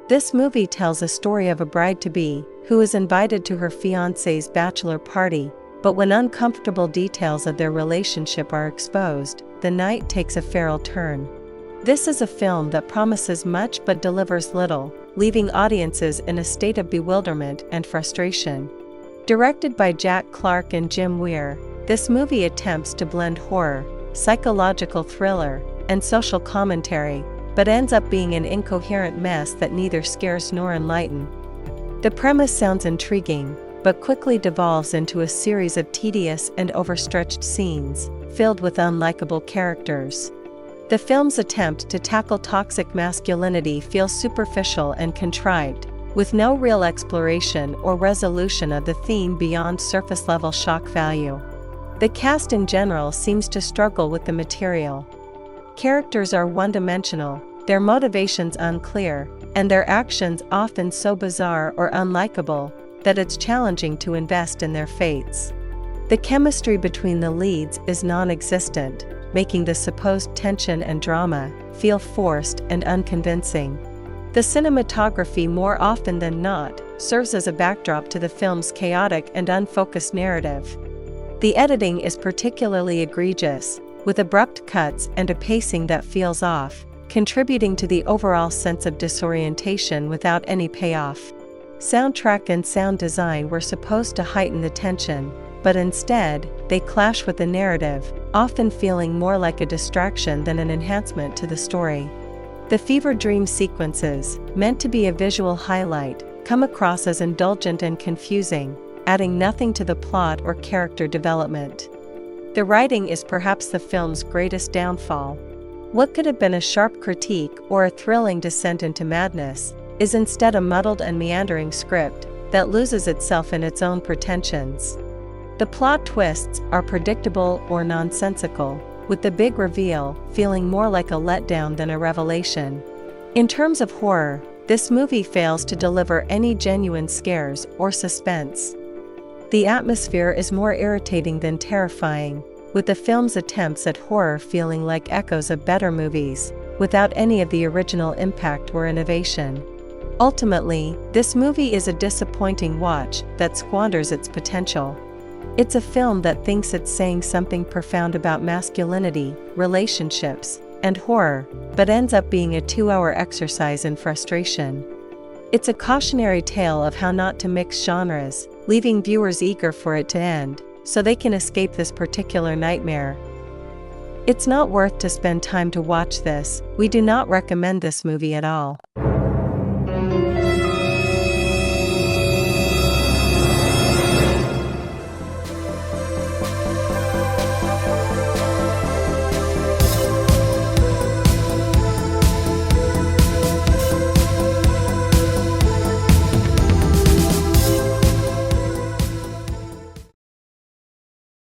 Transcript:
This movie tells a story of a bride-to-be who is invited to her fiancé's bachelor party, but when uncomfortable details of their relationship are exposed, the night takes a feral turn. This is a film that promises much but delivers little, leaving audiences in a state of bewilderment and frustration. Directed by Jack Clark and Jim Weir, this movie attempts to blend horror, psychological thriller, and social commentary, but ends up being an incoherent mess that neither scares nor enlightens. The premise sounds intriguing, but quickly devolves into a series of tedious and overstretched scenes, filled with unlikable characters. The film's attempt to tackle toxic masculinity feels superficial and contrived, with no real exploration or resolution of the theme beyond surface-level shock value. The cast in general seems to struggle with the material. Characters are one-dimensional, their motivations unclear, and their actions often so bizarre or unlikable that it's challenging to invest in their fates. The chemistry between the leads is non-existent, making the supposed tension and drama feel forced and unconvincing. The cinematography, more often than not, serves as a backdrop to the film's chaotic and unfocused narrative. The editing is particularly egregious, with abrupt cuts and a pacing that feels off, contributing to the overall sense of disorientation without any payoff. Soundtrack and sound design were supposed to heighten the tension, but instead, they clash with the narrative, often feeling more like a distraction than an enhancement to the story. The fever dream sequences, meant to be a visual highlight, come across as indulgent and confusing, adding nothing to the plot or character development. The writing is perhaps the film's greatest downfall. What could have been a sharp critique or a thrilling descent into madness is instead a muddled and meandering script that loses itself in its own pretensions. The plot twists are predictable or nonsensical, with the big reveal feeling more like a letdown than a revelation. In terms of horror, this movie fails to deliver any genuine scares or suspense. The atmosphere is more irritating than terrifying, with the film's attempts at horror feeling like echoes of better movies, without any of the original impact or innovation. Ultimately, this movie is a disappointing watch that squanders its potential. It's a film that thinks it's saying something profound about masculinity, relationships, and horror, but ends up being a 2-hour exercise in frustration. It's a cautionary tale of how not to mix genres, leaving viewers eager for it to end, so they can escape this particular nightmare. It's not worth to spend time to watch this. We do not recommend this movie at all.